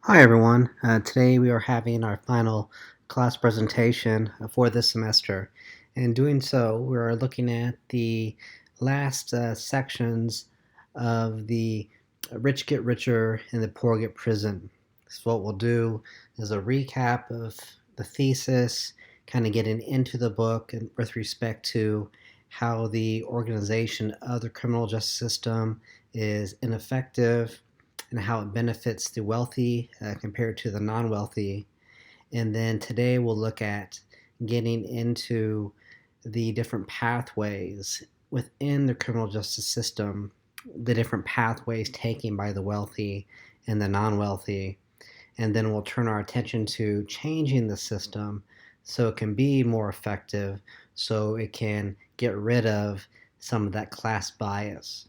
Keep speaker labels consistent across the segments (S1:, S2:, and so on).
S1: Hi everyone. Today we are having our final class presentation for this semester. In doing so, we are looking at the last sections of the Rich Get Richer and the Poor Get Prison. So what we'll do is a recap of the thesis, kind of getting into the book and with respect to how the organization of the criminal justice system is ineffective and how it benefits the wealthy compared to the non-wealthy. And then today we'll look at getting into the different pathways within the criminal justice system, the different pathways taken by the wealthy and the non-wealthy. And then we'll turn our attention to changing the system so it can be more effective, so it can get rid of some of that class bias.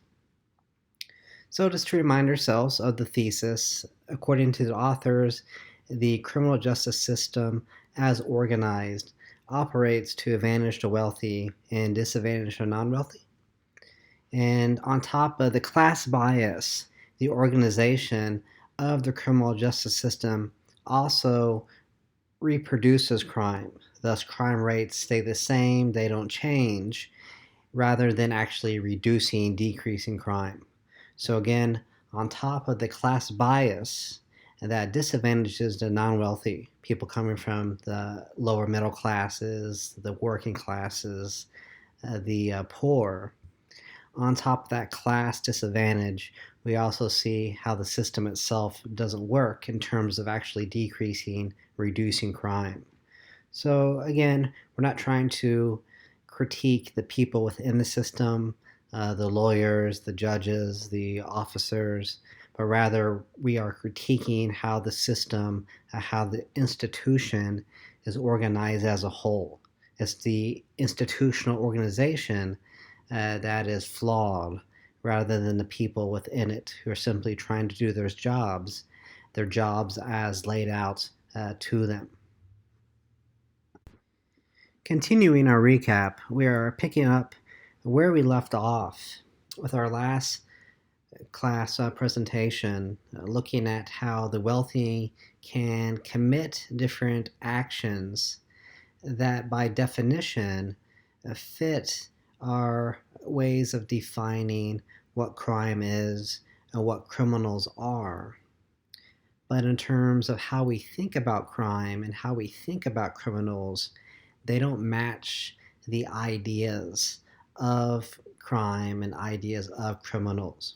S1: So just to remind ourselves of the thesis, according to the authors, the criminal justice system as organized operates to advantage the wealthy and disadvantage the non-wealthy. And on top of the class bias, the organization of the criminal justice system also reproduces crime. Thus, crime rates stay the same, they don't change, rather than actually reducing, decreasing crime. So again, on top of the class bias that disadvantages the non-wealthy, people coming from the lower middle classes, the working classes, the poor, on top of that class disadvantage, we also see how the system itself doesn't work in terms of actually decreasing, reducing crime. So again, we're not trying to critique the people within the system, the lawyers, the judges, the officers, but rather we are critiquing how the system, how the institution is organized as a whole. It's the institutional organization that is flawed rather than the people within it who are simply trying to do their jobs as laid out to them. Continuing our recap, we are picking up where we left off with our last class presentation, looking at how the wealthy can commit different actions that by definition fit our ways of defining what crime is and what criminals are. But in terms of how we think about crime and how we think about criminals, they don't match the ideas of crime and ideas of criminals.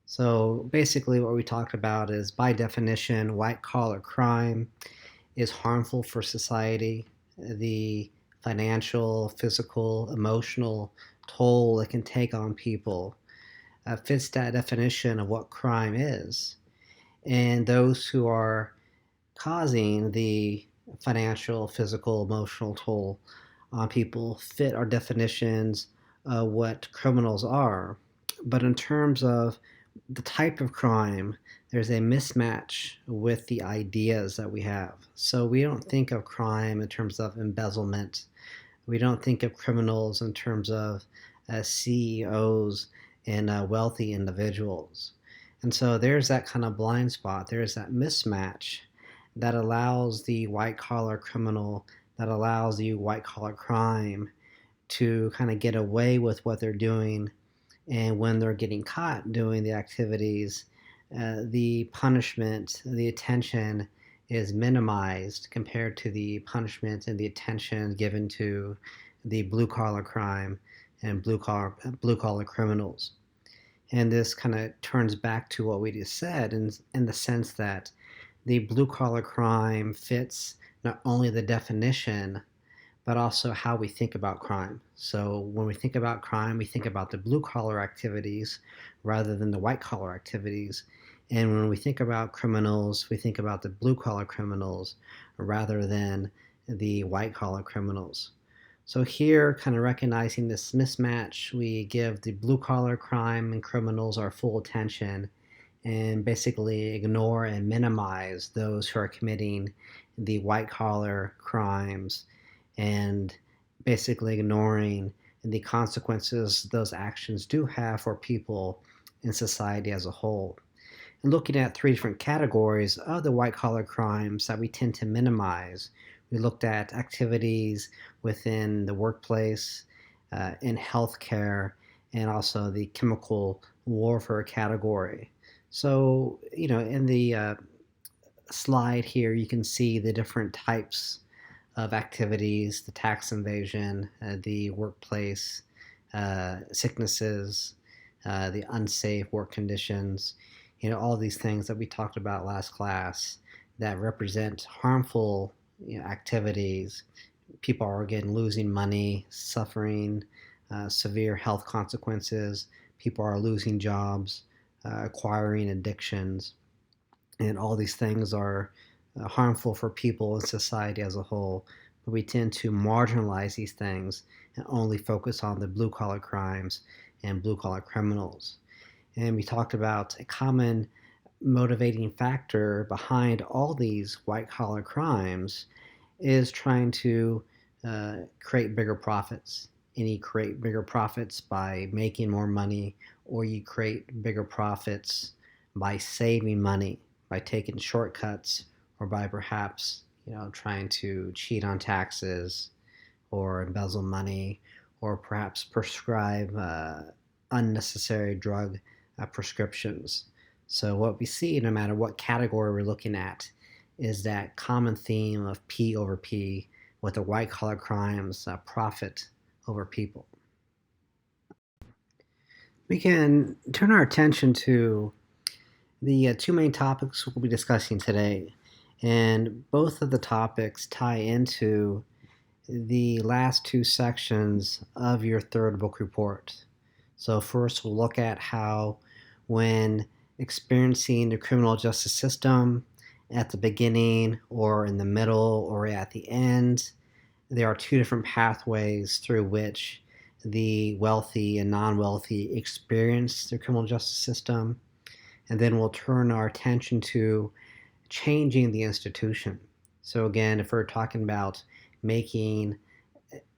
S1: So basically, what we talked about is by definition, white collar crime is harmful for society. The financial, physical, emotional toll it can take on people fits that definition of what crime is. And those who are causing the financial, physical, emotional toll on people fit our definitions of what criminals are. But in terms of the type of crime, there's a mismatch with the ideas that we have. So we don't think of crime in terms of embezzlement. We don't think of criminals in terms of CEOs and wealthy individuals. And so there's that kind of blind spot. There's that mismatch that allows the white collar criminal, that allows the white collar crime to kind of get away with what they're doing. And when they're getting caught doing the activities, the punishment, the attention is minimized compared to the punishment and the attention given to the blue collar crime and blue collar criminals. And this kind of turns back to what we just said in the sense that the blue collar crime fits not only the definition, but also how we think about crime. So when we think about crime, we think about the blue collar activities rather than the white collar activities. And when we think about criminals, we think about the blue collar criminals rather than the white collar criminals. So here, kind of recognizing this mismatch, we give the blue collar crime and criminals our full attention and basically ignore and minimize those who are committing the white collar crimes and basically ignoring the consequences those actions do have for people in society as a whole. and looking at three different categories of the white collar crimes that we tend to minimize. We looked at activities within the workplace, in healthcare, and also the chemical warfare category. So, in the slide here, you can see the different types of activities: the tax invasion, the workplace sicknesses, the unsafe work conditions, all these things that we talked about last class that represent harmful activities. People are again losing money, suffering severe health consequences. People are losing jobs, acquiring addictions, and all these things are harmful for people and society as a whole. But we tend to marginalize these things and only focus on the blue collar crimes and blue collar criminals. And we talked about a common motivating factor behind all these white collar crimes is trying to create bigger profits. And you create bigger profits by making more money, or you create bigger profits by saving money, by taking shortcuts, or by perhaps trying to cheat on taxes, or embezzle money, or perhaps prescribe unnecessary drug prescriptions. So what we see, no matter what category we're looking at, is that common theme of P over P, with the white collar crimes, profit over people. We can turn our attention to the two main topics we'll be discussing today, and both of the topics tie into the last two sections of your third book report. So first we'll look at how, when experiencing the criminal justice system at the beginning or in the middle or at the end, there are two different pathways through which the wealthy and non-wealthy experience the criminal justice system. And then we'll turn our attention to changing the institution. So again, if we're talking about making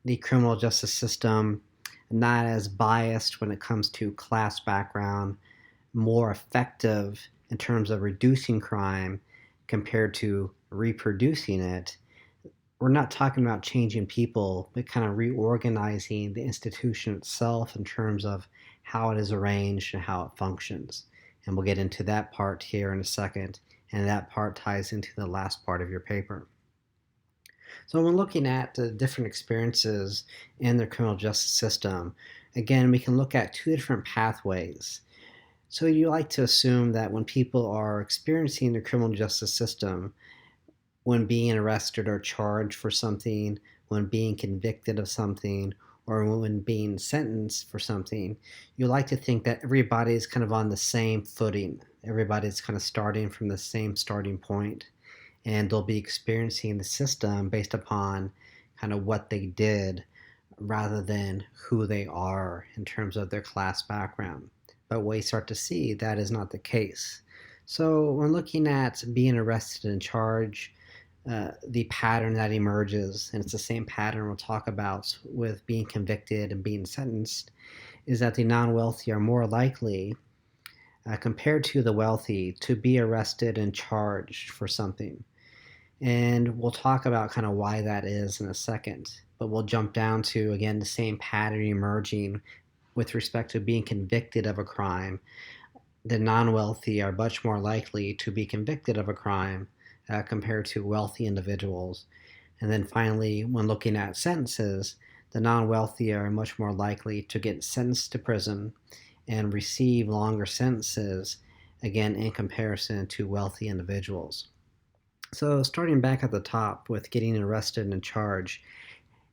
S1: the criminal justice system not as biased when it comes to class background, more effective in terms of reducing crime compared to reproducing it, we're not talking about changing people, but kind of reorganizing the institution itself in terms of how it is arranged and how it functions. And we'll get into that part here in a second, and that part ties into the last part of your paper. So when looking at the different experiences in the criminal justice system, again, we can look at two different pathways. So you like to assume that when people are experiencing the criminal justice system, when being arrested or charged for something, when being convicted of something, or when being sentenced for something, you like to think that everybody is kind of on the same footing. Everybody's kind of starting from the same starting point, and they'll be experiencing the system based upon kind of what they did rather than who they are in terms of their class background. But we start to see that is not the case. So when looking at being arrested and charged, the pattern that emerges, and it's the same pattern we'll talk about with being convicted and being sentenced, is that the non-wealthy are more likely, compared to the wealthy, to be arrested and charged for something. And we'll talk about kind of why that is in a second. But we'll jump down to, again, the same pattern emerging with respect to being convicted of a crime. The non-wealthy are much more likely to be convicted of a crime compared to wealthy individuals. And then finally, when looking at sentences, the non-wealthy are much more likely to get sentenced to prison and receive longer sentences, again, in comparison to wealthy individuals. So starting back at the top with getting arrested and charged,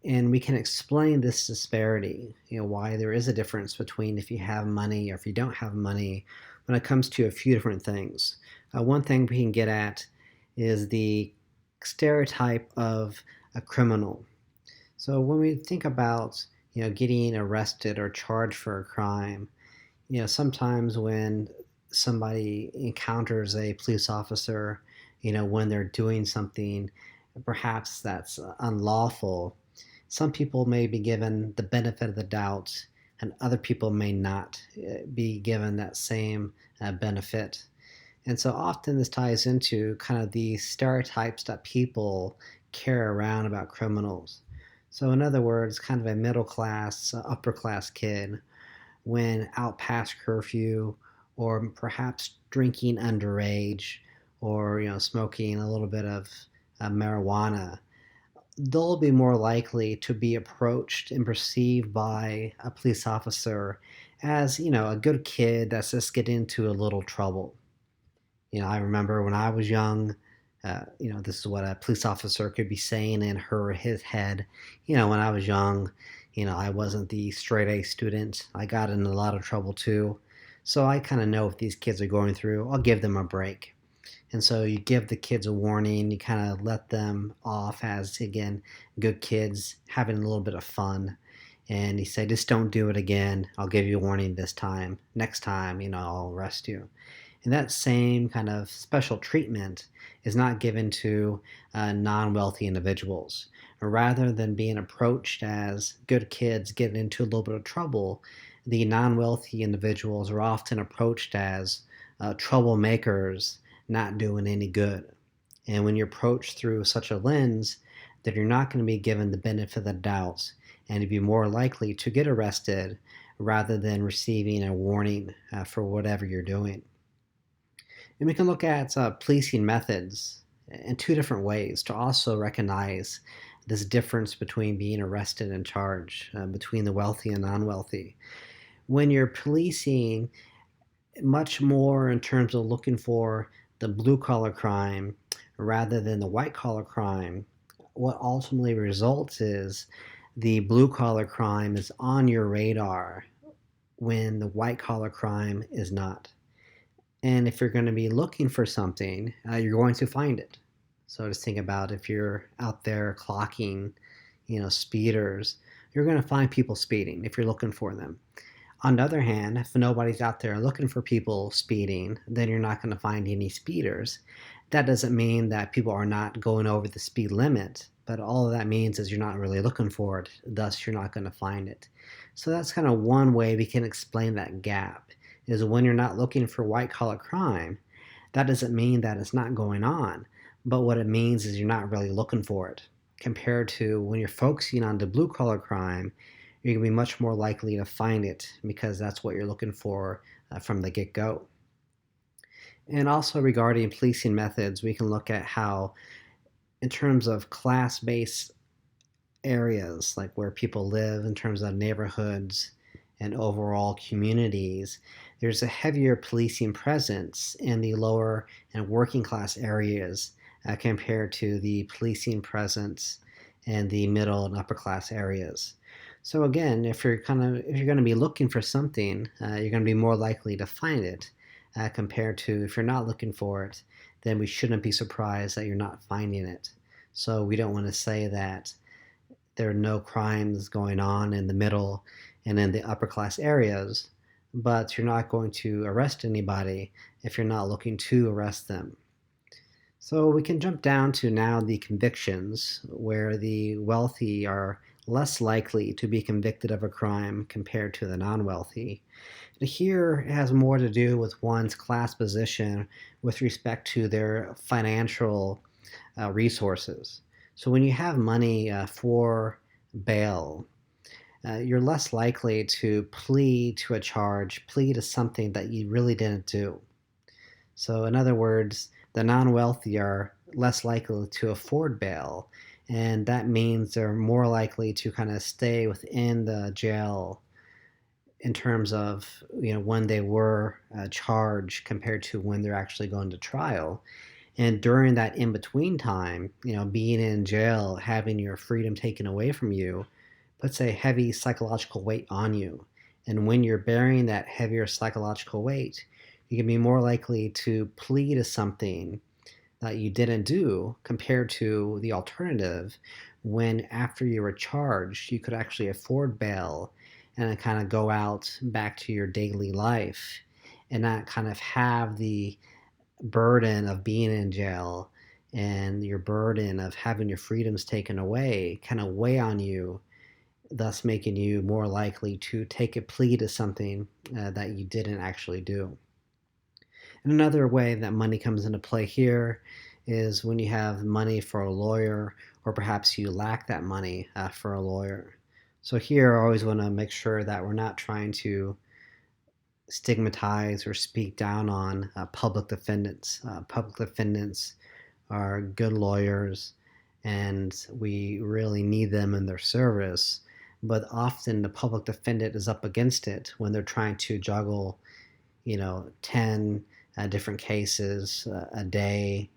S1: and we can explain this disparity, why there is a difference between if you have money or if you don't have money when it comes to a few different things. One thing we can get at is the stereotype of a criminal. So when we think about getting arrested or charged for a crime, sometimes when somebody encounters a police officer, when they're doing something perhaps that's unlawful, some people may be given the benefit of the doubt, and other people may not be given that same benefit. And so often this ties into kind of the stereotypes that people carry around about criminals. So, in other words, kind of a middle class, upper class kid, when out past curfew, or perhaps drinking underage, or smoking a little bit of marijuana, they'll be more likely to be approached and perceived by a police officer as a good kid that's just getting into a little trouble. I remember when I was young, this is what a police officer could be saying in her or his head. When I was young, I wasn't the straight A student. I got in a lot of trouble too. So I kind of know if these kids are going through, I'll give them a break. And so you give the kids a warning, you kind of let them off as, again, good kids having a little bit of fun. And you say, just don't do it again. I'll give you a warning this time. Next time, I'll arrest you. And that same kind of special treatment is not given to non wealthy individuals. Rather than being approached as good kids getting into a little bit of trouble, the non wealthy individuals are often approached as troublemakers not doing any good. And when you're approached through such a lens, that you're not going to be given the benefit of the doubt and to be more likely to get arrested rather than receiving a warning for whatever you're doing. And we can look at policing methods in two different ways to also recognize this difference between being arrested and charged, between the wealthy and non wealthy. When you're policing, much more in terms of looking for the blue collar crime rather than the white collar crime, what ultimately results is the blue collar crime is on your radar when the white collar crime is not. And if you're going to be looking for something, you're going to find it. So just think about if you're out there clocking, speeders, you're going to find people speeding if you're looking for them. On the other hand, if nobody's out there looking for people speeding, then you're not going to find any speeders. That doesn't mean that people are not going over the speed limit, but all of that means is you're not really looking for it, thus you're not going to find it. So that's kind of one way we can explain that gap, is when you're not looking for white collar crime, that doesn't mean that it's not going on, but what it means is you're not really looking for it. Compared to when you're focusing on the blue collar crime, you're going to be much more likely to find it because that's what you're looking for from the get-go. And also regarding policing methods, we can look at how, in terms of class-based areas, like where people live, in terms of neighborhoods and overall communities, there's a heavier policing presence in the lower and working class areas compared to the policing presence in the middle and upper class areas. So again, if you're going to be looking for something, you're going to be more likely to find it compared to if you're not looking for it, then we shouldn't be surprised that you're not finding it. So we don't want to say that there are no crimes going on in the middle and in the upper class areas, but you're not going to arrest anybody if you're not looking to arrest them. So we can jump down to now the convictions, where the wealthy are less likely to be convicted of a crime compared to the non-wealthy. Here it has more to do with one's class position with respect to their financial resources. So when you have money for bail, you're less likely to plead to a charge, plead to something that you really didn't do. So in other words, the non-wealthy are less likely to afford bail, and that means they're more likely to kind of stay within the jail in terms of when they were charged compared to when they're actually going to trial. And during that in-between time, being in jail, having your freedom taken away from you, puts a heavy psychological weight on you. And when you're bearing that heavier psychological weight, you can be more likely to plead to something that you didn't do compared to the alternative when after you were charged, you could actually afford bail and kind of go out back to your daily life and not kind of have the burden of being in jail and your burden of having your freedoms taken away kind of weigh on you, thus making you more likely to take a plea to something that you didn't actually do. And another way that money comes into play here is when you have money for a lawyer, or perhaps you lack that money for a lawyer. So here I always want to make sure that we're not trying to stigmatize or speak down on public defendants. Public defendants are good lawyers, and we really need them in their service. But often the public defendant is up against it when they're trying to juggle, 10 different cases a day,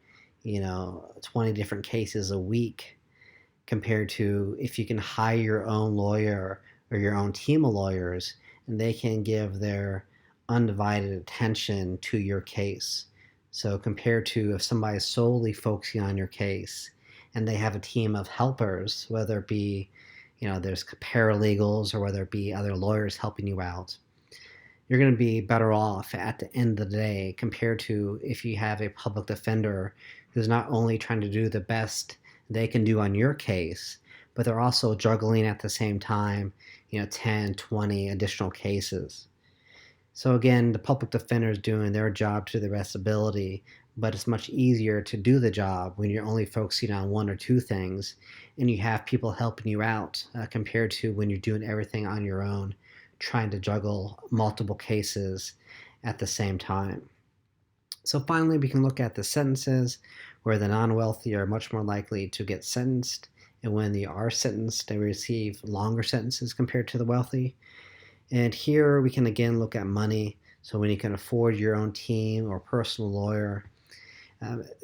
S1: 20 different cases a week, compared to if you can hire your own lawyer or your own team of lawyers, and they can give their undivided attention to your case. So compared to if somebody's solely focusing on your case and they have a team of helpers, whether it be, there's paralegals or whether it be other lawyers helping you out, you're going to be better off at the end of the day compared to if you have a public defender who's not only trying to do the best they can do on your case, but they're also juggling at the same time, 10, 20 additional cases. So again, the public defender is doing their job to their best ability, but it's much easier to do the job when you're only focusing on one or two things and you have people helping you out compared to when you're doing everything on your own, trying to juggle multiple cases at the same time. So finally, we can look at the sentences where the non-wealthy are much more likely to get sentenced, and when they are sentenced, they receive longer sentences compared to the wealthy. And here we can again look at money. So when you can afford your own team or personal lawyer,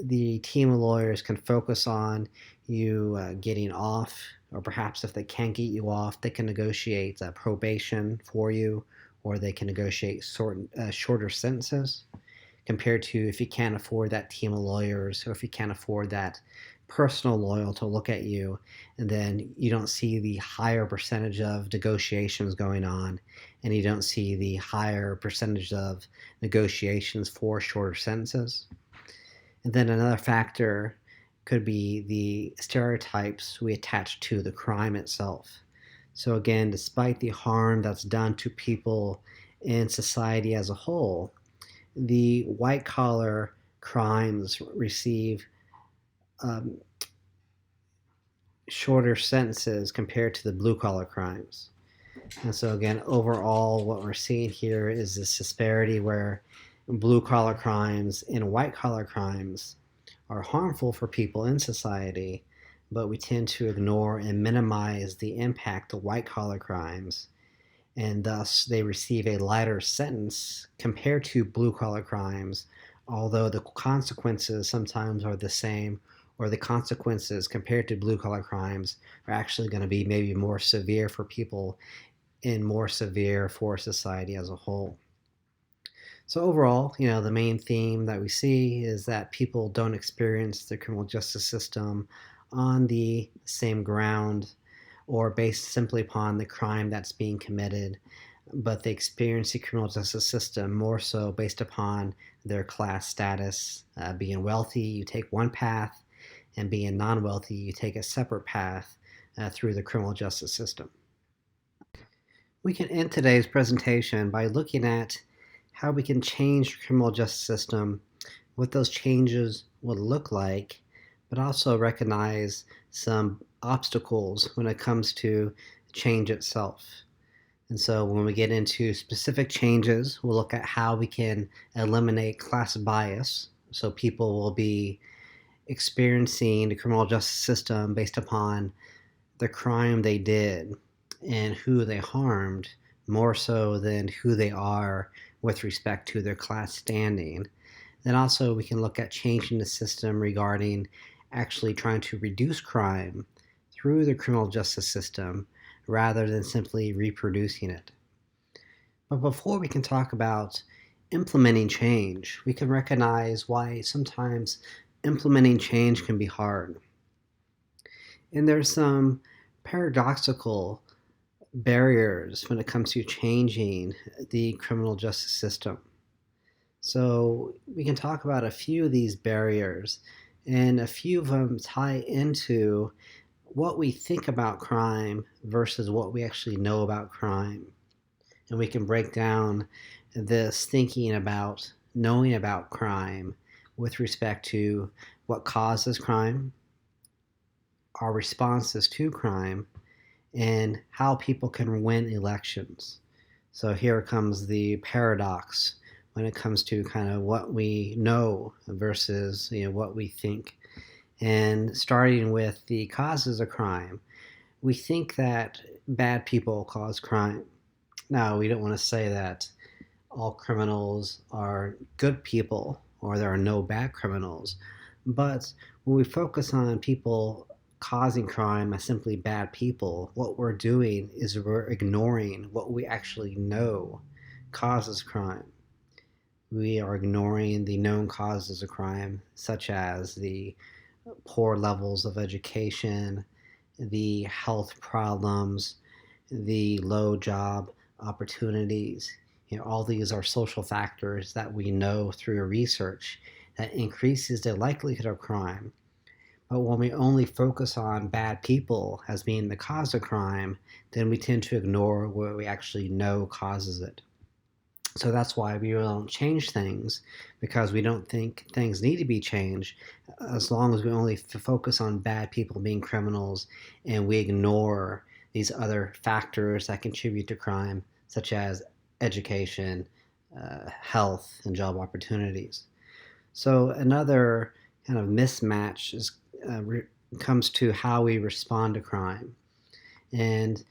S1: the team of lawyers can focus on you getting off, or perhaps if they can't get you off, they can negotiate probation for you, or they can negotiate shorter sentences compared to if you can't afford that team of lawyers, or if you can't afford that personal lawyer to look at you, and then you don't see the higher percentage of negotiations going on, and you don't see the higher percentage of negotiations for shorter sentences. And then another factor could be the stereotypes we attach to the crime itself. So again, despite the harm that's done to people in society as a whole, the white collar crimes receive shorter sentences compared to the blue collar crimes. And so again, overall, what we're seeing here is this disparity where blue collar crimes and white collar crimes are harmful for people in society, but we tend to ignore and minimize the impact of white collar crimes, and thus they receive a lighter sentence compared to blue collar crimes, although the consequences sometimes are the same, or the consequences compared to blue collar crimes are actually going to be maybe more severe for people and more severe for society as a whole. So overall, the main theme that we see is that people don't experience the criminal justice system on the same ground or based simply upon the crime that's being committed, but they experience the criminal justice system more so based upon their class status. Being wealthy, you take one path, and being non-wealthy, you take a separate path through the criminal justice system. We can end today's presentation by looking at how we can change the criminal justice system, what those changes would look like, but also recognize some obstacles when it comes to change itself. And so when we get into specific changes, we'll look at how we can eliminate class bias, so people will be experiencing the criminal justice system based upon the crime they did and who they harmed, more so than who they are with respect to their class standing. Then also we can look at changing the system regarding actually trying to reduce crime through the criminal justice system rather than simply reproducing it. But before we can talk about implementing change, we can recognize why sometimes implementing change can be hard. And there's some paradoxical barriers when it comes to changing the criminal justice system. So we can talk about a few of these barriers, and a few of them tie into what we think about crime versus what we actually know about crime. And we can break down this thinking about knowing about crime with respect to what causes crime, our responses to crime, and how people can win elections. So here comes the paradox when it comes to kind of what we know versus what we think. And starting with the causes of crime, we think that bad people cause crime. Now, we don't want to say that all criminals are good people or there are no bad criminals. But when we focus on people causing crime as simply bad people, what we're doing is we're ignoring what we actually know causes crime. We are ignoring the known causes of crime, such as the poor levels of education, the health problems, the low job opportunities. All these are social factors that we know through research that increases the likelihood of crime. But when we only focus on bad people as being the cause of crime, then we tend to ignore what we actually know causes it. So that's why we don't change things, because we don't think things need to be changed as long as we only focus on bad people being criminals and we ignore these other factors that contribute to crime, such as education, health, and job opportunities. So another kind of mismatch comes to how we respond to crime. And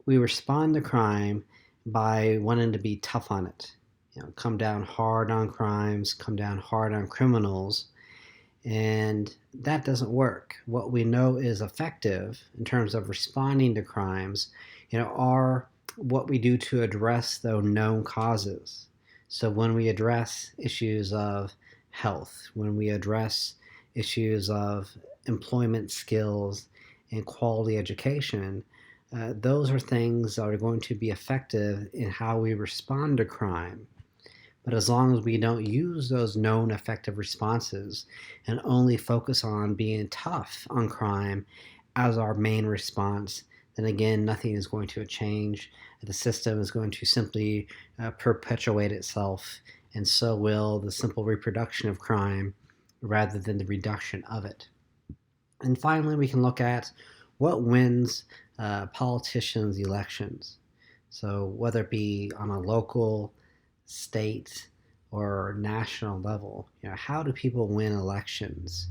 S1: we respond to crime by wanting to be tough on it. Come down hard on crimes, come down hard on criminals, and that doesn't work. What we know is effective in terms of responding to crimes, are what we do to address the known causes. So when we address issues of health, when we address issues of employment skills and quality education, those are things that are going to be effective in how we respond to crime. But as long as we don't use those known effective responses and only focus on being tough on crime as our main response, then again, nothing is going to change. The system is going to simply perpetuate itself, and so will the simple reproduction of crime rather than the reduction of it. And finally, we can look at what wins politicians' elections. So whether it be on a local, state, or national level, how do people win elections?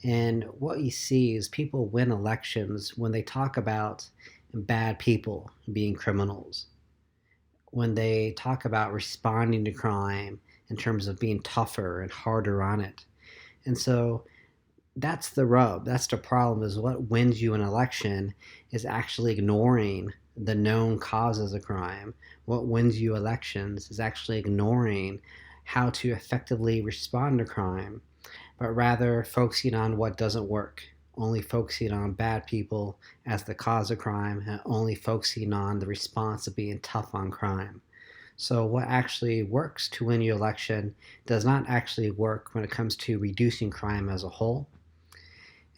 S1: And what you see is people win elections when they talk about bad people being criminals, when they talk about responding to crime in terms of being tougher and harder on it. And so that's the rub. That's the problem, is what wins you an election is actually ignoring the known causes of crime. What wins you elections is actually ignoring how to effectively respond to crime, but rather focusing on what doesn't work, only focusing on bad people as the cause of crime, and only focusing on the response of being tough on crime. So what actually works to win your election does not actually work when it comes to reducing crime as a whole.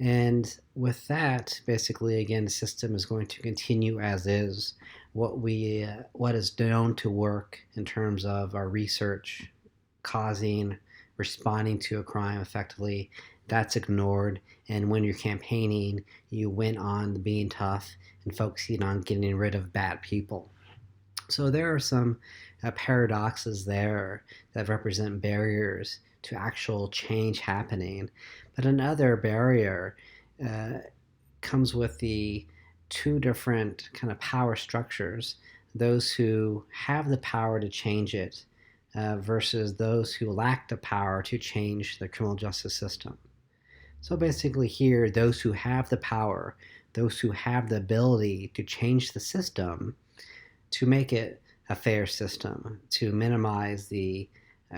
S1: And with that, basically, again, the system is going to continue as is. What is known to work in terms of our research, causing, responding to a crime effectively, that's ignored. And when you're campaigning, you win on being tough and focusing on getting rid of bad people. So there are some paradoxes there that represent barriers to actual change happening. But another barrier uh, comes with the two different kind of power structures: those who have the power to change it versus those who lack the power to change the criminal justice system. So basically here, those who have the power, those who have the ability to change the system, to make it a fair system, to minimize the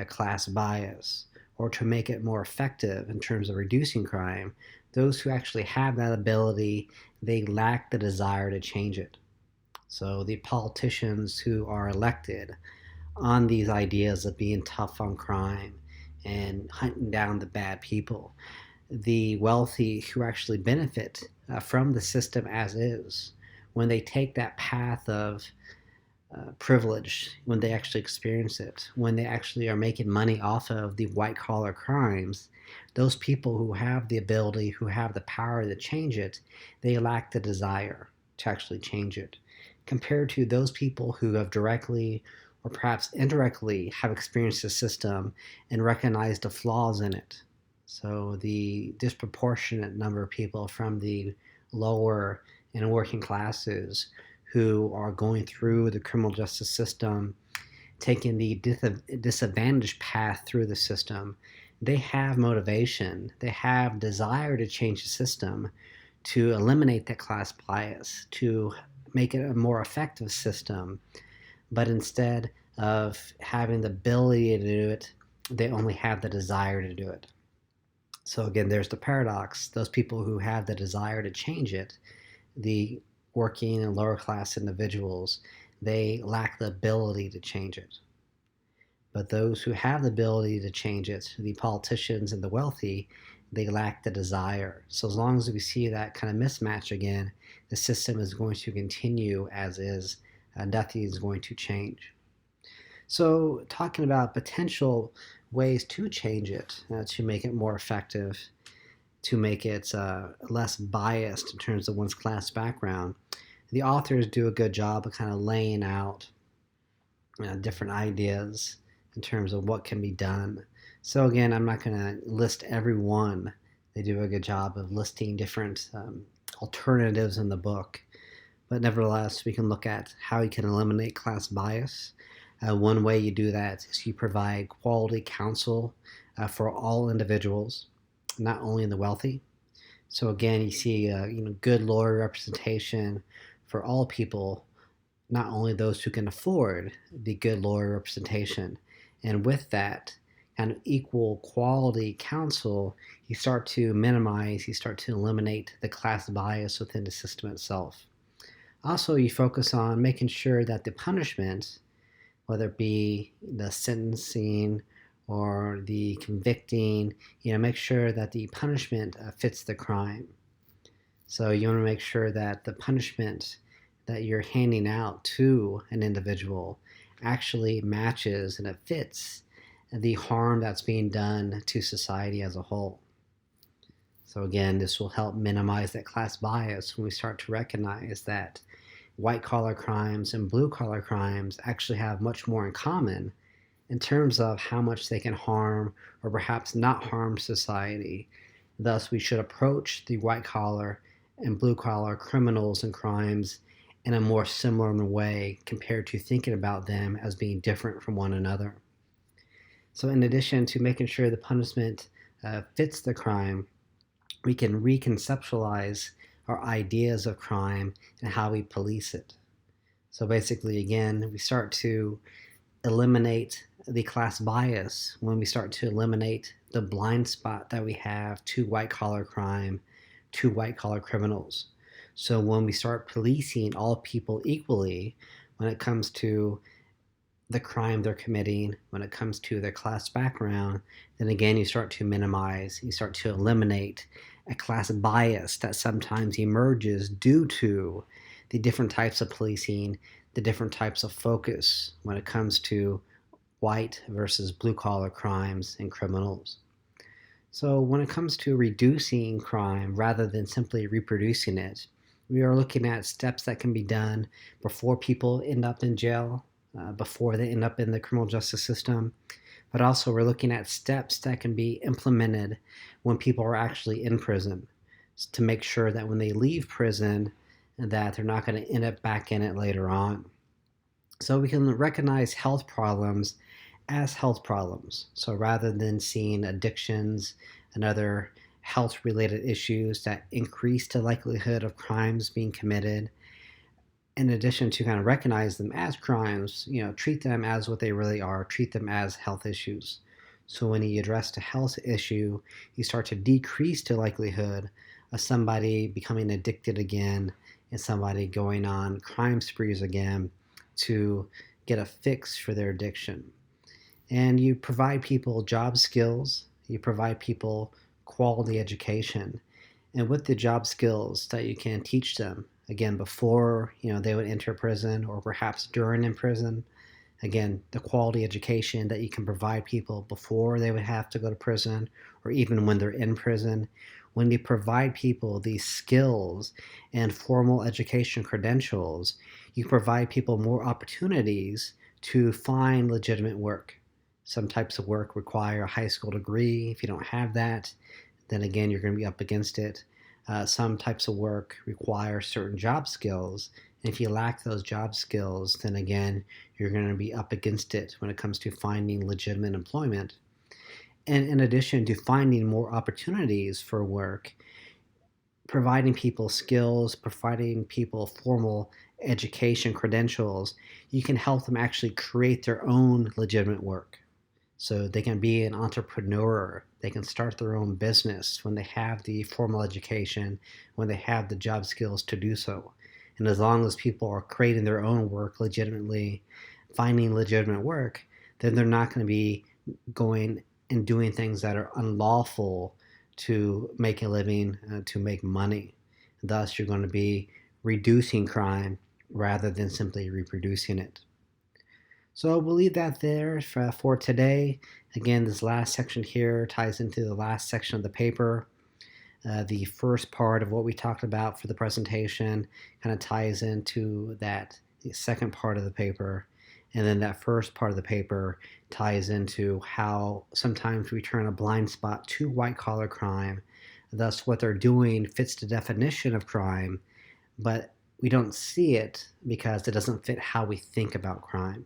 S1: class bias, or to make it more effective in terms of reducing crime, those who actually have that ability, they lack the desire to change it. So the politicians who are elected on these ideas of being tough on crime and hunting down the bad people, the wealthy who actually benefit from the system as is, when they take that path of privileged when they actually experience it, when they actually are making money off of the white collar crimes. Those people who have the ability, who have the power to change it, they lack the desire to actually change it, compared to those people who have directly or perhaps indirectly have experienced the system and recognized the flaws in it. So the disproportionate number of people from the lower and working classes who are going through the criminal justice system, taking the disadvantaged path through the system, they have motivation, they have desire to change the system, to eliminate that class bias, to make it a more effective system. But instead of having the ability to do it, they only have the desire to do it. So again, there's the paradox. Those people who have the desire to change it, the working and lower class individuals, they lack the ability to change it. But those who have the ability to change it, the politicians and the wealthy, they lack the desire. So as long as we see that kind of mismatch again, the system is going to continue as is. Nothing is going to change. So talking about potential ways to change it, to make it more effective, to make it less biased in terms of one's class background, the authors do a good job of kind of laying out different ideas in terms of what can be done. So again, I'm not going to list every one. They do a good job of listing different alternatives in the book. But nevertheless, we can look at how you can eliminate class bias. One way you do that is you provide quality counsel for all individuals, not only the wealthy. So again, you see good lawyer representation for all people, not only those who can afford the good lawyer representation. And with that kind of equal quality counsel, you start to minimize, you start to eliminate the class bias within the system itself. Also, you focus on making sure that the punishment, whether it be the sentencing or the convicting, make sure that the punishment fits the crime. So you want to make sure that the punishment that you're handing out to an individual actually matches and it fits the harm that's being done to society as a whole. So again, this will help minimize that class bias when we start to recognize that white collar crimes and blue collar crimes actually have much more in common in terms of how much they can harm or perhaps not harm society. Thus, we should approach the white collar and blue collar criminals and crimes in a more similar way compared to thinking about them as being different from one another. So in addition to making sure the punishment fits the crime, we can reconceptualize our ideas of crime and how we police it. So basically, again, we start to eliminate the class bias when we start to eliminate the blind spot that we have to white collar crime, to white collar criminals. So when we start policing all people equally, when it comes to the crime they're committing, when it comes to their class background, then again, you start to minimize, you start to eliminate a class bias that sometimes emerges due to the different types of policing, the different types of focus when it comes to white versus blue collar crimes and criminals. So when it comes to reducing crime rather than simply reproducing it, we are looking at steps that can be done before people end up in jail, before they end up in the criminal justice system. But also we're looking at steps that can be implemented when people are actually in prison to make sure that when they leave prison that they're not going to end up back in it later on. So we can recognize health problems as health problems. So rather than seeing addictions and other health-related issues that increase the likelihood of crimes being committed, in addition to kind of recognize them as crimes, treat them as what they really are, treat them as health issues. So when you address the health issue, you start to decrease the likelihood of somebody becoming addicted again and somebody going on crime sprees again to get a fix for their addiction. And you provide people job skills, you provide people quality education. And with the job skills that you can teach them, again, before they would enter prison, or perhaps during in prison. Again, the quality education that you can provide people before they would have to go to prison, or even when they're in prison. When you provide people these skills and formal education credentials, you provide people more opportunities to find legitimate work. Some types of work require a high school degree. If you don't have that, then again, you're going to be up against it. Some types of work require certain job skills. And if you lack those job skills, then again, you're going to be up against it when it comes to finding legitimate employment. And in addition to finding more opportunities for work, providing people skills, providing people formal education credentials, you can help them actually create their own legitimate work. So they can be an entrepreneur. They can start their own business when they have the formal education, when they have the job skills to do so. And as long as people are creating their own work legitimately, finding legitimate work, then they're not going to be going and doing things that are unlawful to make a living, to make money. Thus, you're going to be reducing crime rather than simply reproducing it. So we'll leave that there for today. Again, this last section here ties into the last section of the paper. The first part of what we talked about for the presentation kind of ties into that second part of the paper. And then that first part of the paper ties into how sometimes we turn a blind spot to white-collar crime. Thus, what they're doing fits the definition of crime, but we don't see it because it doesn't fit how we think about crime.